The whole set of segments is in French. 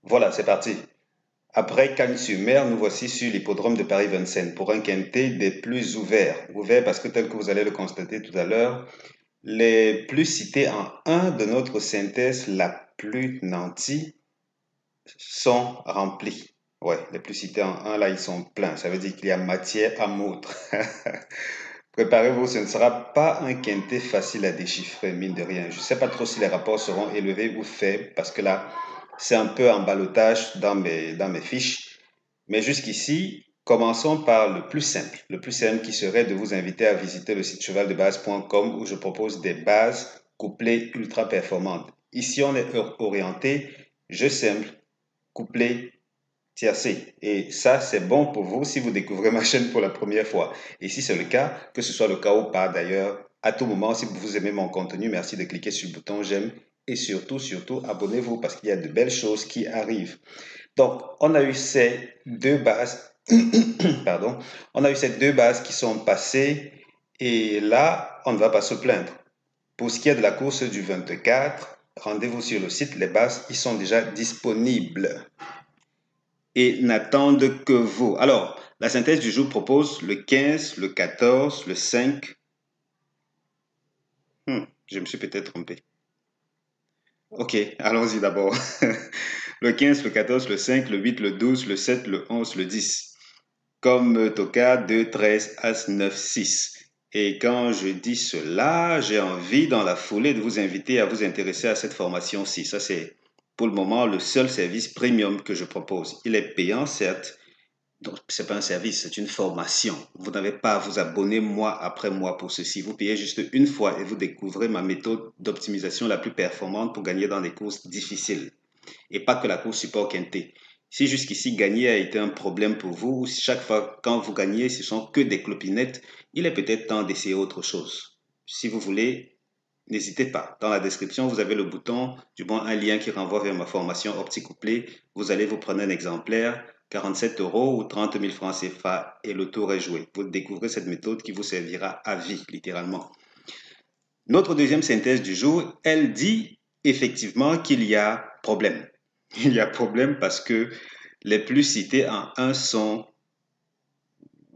Voilà, c'est parti. Après Cagnes-sur-Mer, nous voici sur l'hippodrome de Paris-Vincennes pour un quintet des plus ouverts. Ouvert parce que tel que vous allez le constater tout à l'heure, les plus cités en un de notre synthèse la plus nantie sont remplis. Ouais, les plus cités en un là, ils sont pleins. Ça veut dire qu'il y a matière à moudre. Préparez-vous, ce ne sera pas un quintet facile à déchiffrer, mine de rien. Je ne sais pas trop si les rapports seront élevés ou faibles, parce que là, c'est un peu en ballottage dans mes fiches. Mais jusqu'ici, commençons par le plus simple. Le plus simple qui serait de vous inviter à visiter le site chevaldebase.com où je propose des bases couplées ultra performantes. Ici, on est orienté jeu simple, couplé tiercé. Et ça, c'est bon pour vous si vous découvrez ma chaîne pour la première fois. Et si c'est le cas, que ce soit le cas ou pas d'ailleurs, à tout moment, si vous aimez mon contenu, merci de cliquer sur le bouton j'aime et surtout, abonnez-vous parce qu'il y a de belles choses qui arrivent. Donc, on a eu ces deux bases, pardon, on a eu ces deux bases qui sont passées et là, on ne va pas se plaindre. Pour ce qui est de la course du 24, rendez-vous sur le site, les bases, ils sont déjà disponibles et n'attendent que vous. Alors, la synthèse du jour propose le 15, le 14, le 5. Je me suis peut-être trompé. Ok, allons-y d'abord. Le 15, le 14, le 5, le 8, le 12, le 7, le 11, le 10. Comme Toka 2, 13, As 9, 6. Et quand je dis cela, j'ai envie dans la foulée de vous inviter à vous intéresser à cette formation-ci. Ça, c'est pour le moment le seul service premium que je propose. Il est payant, certes. Donc, ce n'est pas un service, c'est une formation. Vous n'avez pas à vous abonner mois après mois pour ceci. Vous payez juste une fois et vous découvrez ma méthode d'optimisation la plus performante pour gagner dans des courses difficiles. Et pas que la course support quintet. Si jusqu'ici gagner a été un problème pour vous, si chaque fois quand vous gagnez, ce sont que des clopinettes, il est peut-être temps d'essayer autre chose. Si vous voulez, n'hésitez pas. Dans la description, vous avez le bouton, du moins un lien qui renvoie vers ma formation opti-couplée. Vous allez vous prendre un exemplaire, 47 euros ou 30 000 francs CFA et le tour est joué. Vous découvrez cette méthode qui vous servira à vie, littéralement. Notre deuxième synthèse du jour, elle dit effectivement qu'il y a problème. Il y a problème parce que les plus cités en un sont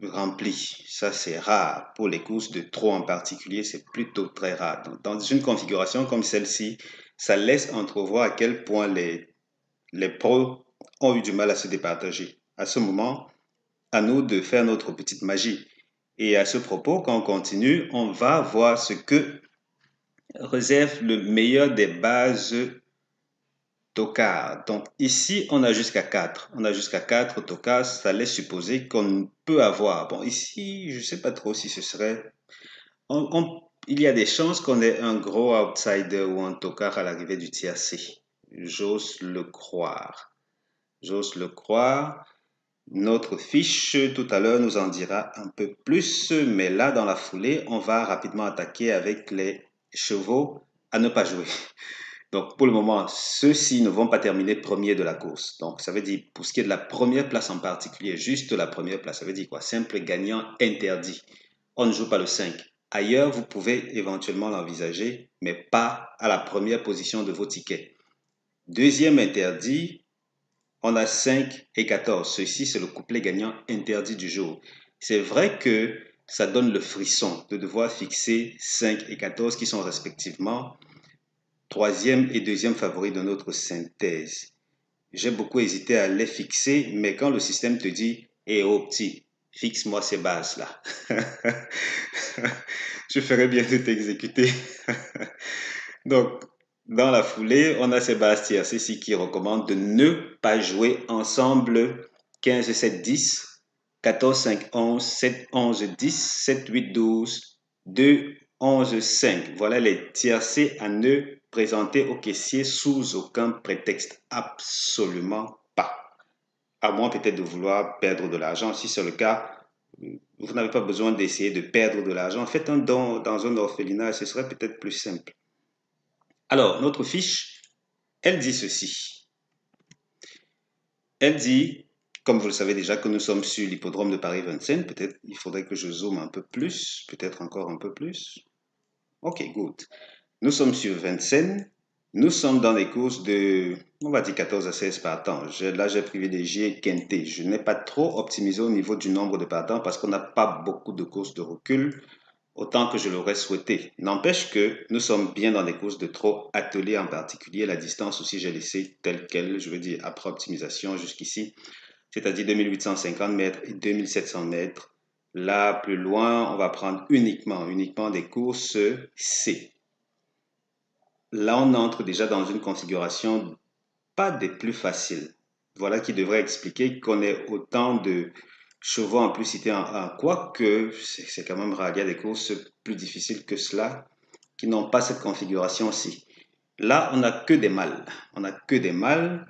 remplis. Ça, c'est rare. Pour les courses de trop en particulier, c'est plutôt très rare. Donc, dans une configuration comme celle-ci, ça laisse entrevoir à quel point les pros ont eu du mal à se départager. À ce moment, à nous de faire notre petite magie. Et à ce propos, quand on continue, on va voir ce que réserve le meilleur des bases tocards. Donc ici, on a jusqu'à 4. On a jusqu'à 4 tocards. Ça laisse supposer qu'on peut avoir. Bon, ici, je ne sais pas trop si ce serait... il y a des chances qu'on ait un gros outsider ou un tocard à l'arrivée du tiercé. J'ose le croire. J'ose le croire. Notre fiche tout à l'heure nous en dira un peu plus, mais là, dans la foulée, on va rapidement attaquer avec les chevaux à ne pas jouer. Donc, pour le moment, ceux-ci ne vont pas terminer premier de la course. Donc, ça veut dire, pour ce qui est de la première place en particulier, juste la première place, ça veut dire quoi? Simple gagnant interdit. On ne joue pas le 5. Ailleurs, vous pouvez éventuellement l'envisager, mais pas à la première position de vos tickets. Deuxième interdit, on a 5 et 14. Ceci, c'est le couplet gagnant interdit du jour. C'est vrai que ça donne le frisson de devoir fixer 5 et 14 qui sont respectivement troisième et deuxième favori de notre synthèse. J'ai beaucoup hésité à les fixer, mais quand le système te dit eh oh petit, fixe-moi ces bases-là, je ferais bien de t'exécuter. Donc, dans la foulée, on a Sébastien ici qui recommande de ne pas jouer ensemble 15, 7, 10, 14, 5, 11, 7, 11, 10, 7, 8, 12, 2, 11, 5. Voilà les tiercés à ne présenter au caissier sous aucun prétexte. Absolument pas. À moins peut-être de vouloir perdre de l'argent. Si c'est le cas, vous n'avez pas besoin d'essayer de perdre de l'argent. Faites un don dans un orphelinat, ce serait peut-être plus simple. Alors, notre fiche, elle dit ceci. Elle dit, comme vous le savez déjà, que nous sommes sur l'hippodrome de Paris-Vincennes. Peut-être il faudrait que je zoome un peu plus, peut-être encore un peu plus. Ok, good. Nous sommes sur Vincennes Nous sommes dans des courses de, on va dire 14 à 16 partants. Là, j'ai privilégié quinté. Je n'ai pas trop optimisé au niveau du nombre de partants parce qu'on n'a pas beaucoup de courses de recul, autant que je l'aurais souhaité. N'empêche que nous sommes bien dans des courses de trop attelées en particulier. La distance aussi, j'ai laissé telle quelle, je veux dire, après optimisation jusqu'ici, c'est-à-dire 2850 mètres et 2700 mètres. Là, plus loin, on va prendre uniquement des courses C. Là, on entre déjà dans une configuration pas des plus faciles. Voilà qui devrait expliquer qu'on ait autant de chevaux en plus cités en A. Quoique, c'est quand même rare. Il y a des courses plus difficiles que cela qui n'ont pas cette configuration-ci. Là, on n'a que des mâles. On n'a que des mâles.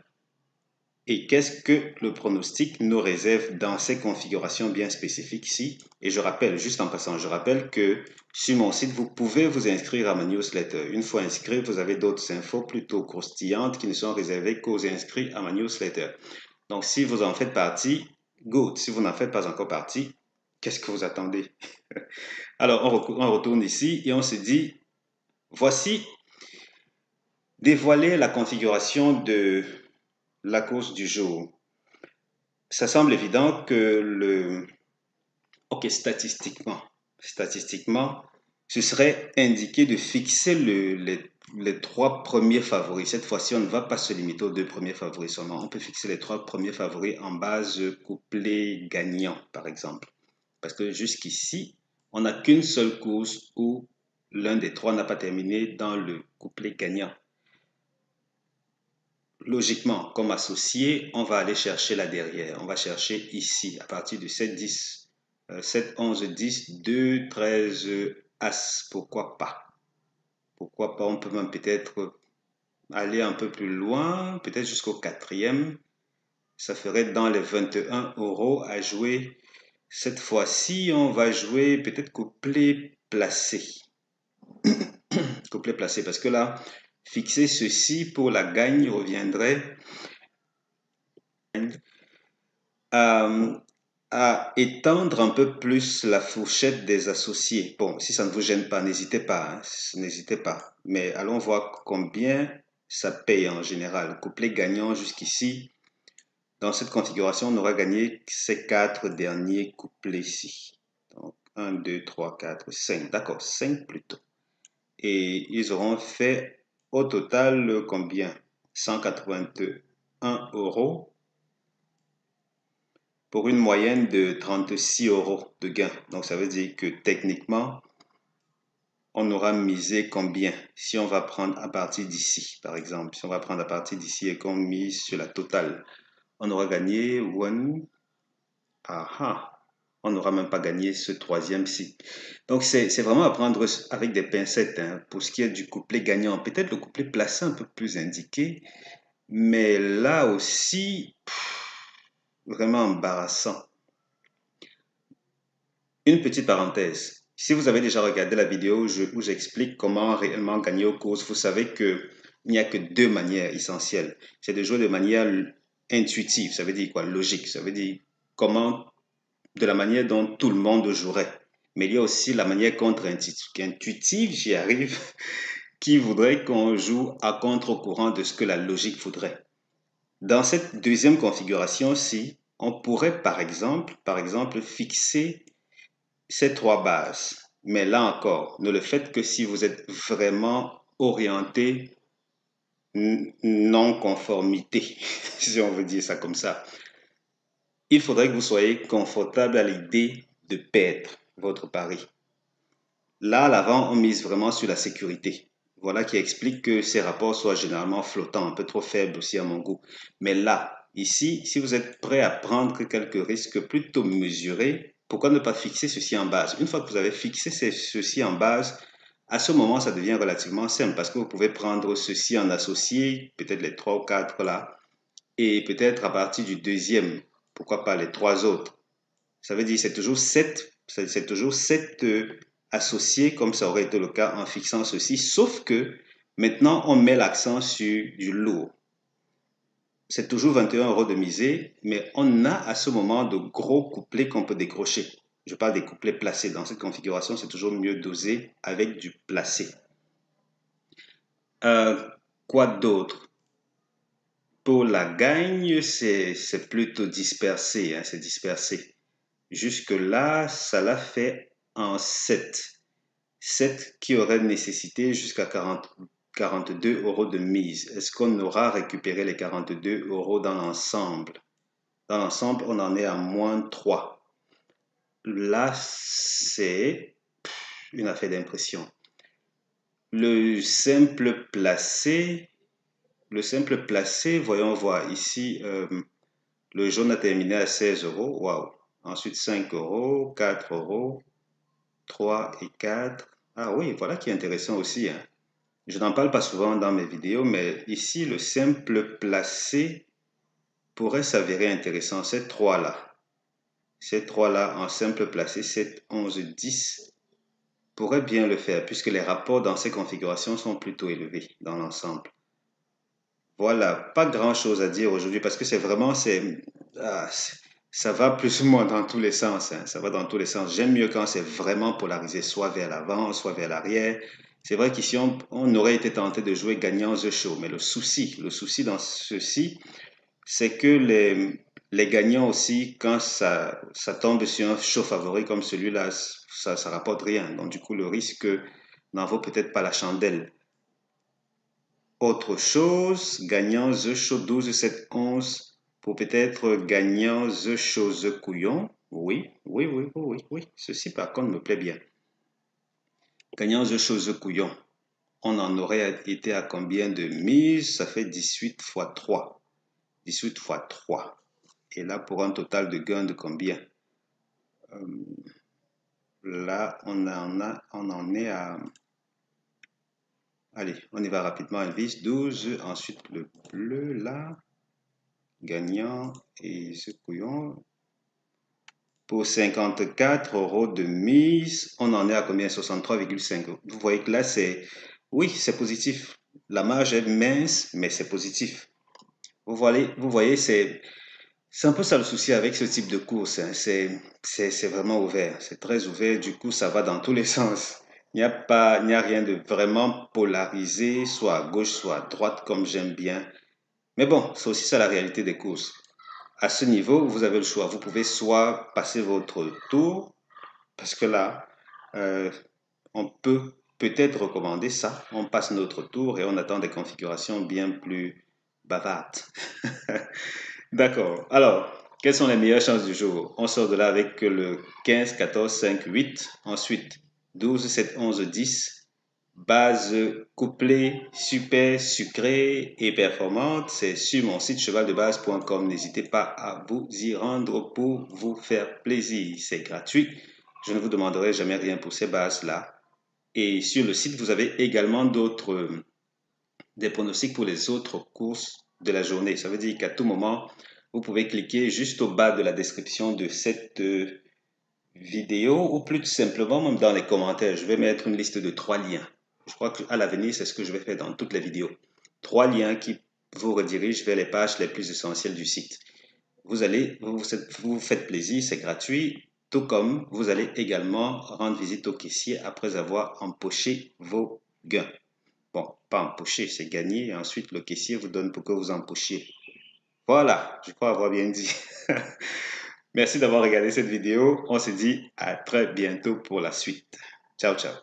Et qu'est-ce que le pronostic nous réserve dans ces configurations bien spécifiques-ci? Et je rappelle, juste en passant, je rappelle que sur mon site, vous pouvez vous inscrire à ma newsletter. Une fois inscrit, vous avez d'autres infos plutôt croustillantes qui ne sont réservées qu'aux inscrits à ma newsletter. Donc, si vous en faites partie, good. Si vous n'en faites pas encore partie, qu'est-ce que vous attendez? Alors, on retourne ici et on se dit, voici dévoiler la configuration de la course du jour. Ça semble évident que ok, statistiquement, ce serait indiqué de fixer les trois premiers favoris. Cette fois-ci, on ne va pas se limiter aux deux premiers favoris seulement. On peut fixer les trois premiers favoris en base couplet gagnant, par exemple. Parce que jusqu'ici, on n'a qu'une seule course où l'un des trois n'a pas terminé dans le couplet gagnant. Logiquement, comme associé, on va aller chercher là derrière. On va chercher ici, à partir de 7, 10, 7, 11, 10, 2, 13, As. Pourquoi pas? Pourquoi pas? On peut même peut-être aller un peu plus loin, peut-être jusqu'au quatrième. Ça ferait dans les 21 euros à jouer. Cette fois-ci, on va jouer peut-être couplet placé. Couplet placé, parce que là, fixer ceci pour la gagne reviendrait à étendre un peu plus la fourchette des associés. Bon, si ça ne vous gêne pas, n'hésitez pas, hein, n'hésitez pas. Mais allons voir combien ça paye en général. Couplet gagnant jusqu'ici, dans cette configuration, on aura gagné ces quatre derniers couplets-ci. Donc, 1, 2, 3, 4, 5. D'accord, 5 plutôt. Et ils auront fait au total combien? 181 euros pour une moyenne de 36 euros de gain. Donc, ça veut dire que techniquement, on aura misé combien? Si on va prendre à partir d'ici, par exemple, si on va prendre à partir d'ici et qu'on mise sur la totale, on aura gagné one. Aha, on n'aura même pas gagné ce troisième-ci. Donc, c'est vraiment à prendre avec des pincettes, hein, pour ce qui est du couplet gagnant. Peut-être le couplet placé un peu plus indiqué, mais là aussi, vraiment embarrassant. Une petite parenthèse. Si vous avez déjà regardé la vidéo où j'explique comment réellement gagner aux courses, vous savez qu'il n'y a que deux manières essentielles. C'est de jouer de manière intuitive, ça veut dire quoi? Logique, ça veut dire comment, de la manière dont tout le monde jouerait. Mais il y a aussi la manière contre-intuitive, j'y arrive, qui voudrait qu'on joue à contre-courant de ce que la logique voudrait. Dans cette deuxième configuration-ci, on pourrait par exemple fixer ces trois bases. Mais là encore, ne le faites que si vous êtes vraiment orienté non-conformité, si on veut dire ça comme ça. Il faudrait que vous soyez confortable à l'idée de perdre votre pari. Là, à l'avant, on mise vraiment sur la sécurité. Voilà qui explique que ces rapports soient généralement flottants, un peu trop faibles aussi à mon goût. Mais là, ici, si vous êtes prêt à prendre quelques risques plutôt mesurés, pourquoi ne pas fixer ceci en base? Une fois que vous avez fixé ceci en base, à ce moment, ça devient relativement simple parce que vous pouvez prendre ceci en associé, peut-être les 3 ou 4 là, et peut-être à partir du deuxième, pourquoi pas les 3 autres. Ça veut dire c'est toujours 7, c'est toujours 7 associés comme ça aurait été le cas en fixant ceci, sauf que maintenant on met l'accent sur du lourd. C'est toujours 21 euros de misée, mais on a à ce moment de gros couplets qu'on peut décrocher. Je parle des couplets placés. Dans cette configuration, c'est toujours mieux dosé avec du placé. Quoi d'autre? Pour la gagne, c'est plutôt dispersé, hein, c'est dispersé. Jusque-là, ça l'a fait en 7. 7 qui aurait nécessité jusqu'à 42 euros de mise. Est-ce qu'on aura récupéré les 42 euros dans l'ensemble? Dans l'ensemble, on en est à moins 3. Là, c'est une affaire d'impression. Le simple placé, voyons voir ici, le jaune a terminé à 16 euros. Waouh! Ensuite, 5 euros, 4 euros, 3 et 4. Ah oui, voilà qui est intéressant aussi, hein. Je n'en parle pas souvent dans mes vidéos, mais ici, le simple placé pourrait s'avérer intéressant. Ces trois-là en simple placé, 7, 11, 10, pourraient bien le faire, puisque les rapports dans ces configurations sont plutôt élevés dans l'ensemble. Voilà, pas grand-chose à dire aujourd'hui, parce que ça va plus ou moins dans tous les sens, hein. Ça va dans tous les sens. J'aime mieux quand c'est vraiment polarisé, soit vers l'avant, soit vers l'arrière. C'est vrai qu'ici, on aurait été tenté de jouer gagnant The Show, mais le souci dans ceci, c'est que les gagnants aussi, quand ça tombe sur un show favori comme celui-là, ça rapporte rien. Donc du coup, le risque n'en vaut peut-être pas la chandelle. Autre chose, gagnant The Show 12, 7, 11 pour peut-être gagnant The Show The Couillon. Oui. Ceci par contre me plaît bien. Gagnant The Show The Couillon. On en aurait été à combien de mise? Ça fait 18 fois 3. 18 fois 3. Et là, pour un total de gain de combien? Là, on en est à... Allez, on y va rapidement. Elvis, 12. Ensuite, le bleu, là. Gagnant et ce couillon. Pour 54 euros de mise, on en est à combien? 63,5. Vous voyez que là, oui, c'est positif. La marge est mince, mais c'est positif. Vous voyez, c'est un peu ça le souci avec ce type de course, hein. C'est vraiment ouvert. C'est très ouvert. Du coup, ça va dans tous les sens. Il n'y a rien de vraiment polarisé, soit à gauche, soit à droite, comme j'aime bien. Mais bon, c'est aussi ça la réalité des courses. À ce niveau, vous avez le choix. Vous pouvez soit passer votre tour, parce que là, on peut peut-être recommander ça. On passe notre tour et on attend des configurations bien plus bavardes. D'accord. Alors, quelles sont les meilleures chances du jour? On sort de là avec le 15, 14, 5, 8. Ensuite, 12, 7, 11, 10. Base couplée, super sucrée et performante, c'est sur mon site chevaldebase.com. N'hésitez pas à vous y rendre pour vous faire plaisir. C'est gratuit. Je ne vous demanderai jamais rien pour ces bases-là. Et sur le site, vous avez également des pronostics pour les autres courses de la journée. Ça veut dire qu'à tout moment, vous pouvez cliquer juste au bas de la description de cette vidéo ou plus simplement même dans les commentaires. Je vais mettre une liste de 3 liens. Je crois qu'à l'avenir, c'est ce que je vais faire dans toutes les vidéos. 3 liens qui vous redirigent vers les pages les plus essentielles du site. Vous faites plaisir, c'est gratuit, tout comme vous allez également rendre visite au caissier après avoir empoché vos gains. Bon, pas empoché, c'est gagné, et ensuite le caissier vous donne pour que vous empochiez. Voilà, je crois avoir bien dit. Merci d'avoir regardé cette vidéo. On se dit à très bientôt pour la suite. Ciao, ciao.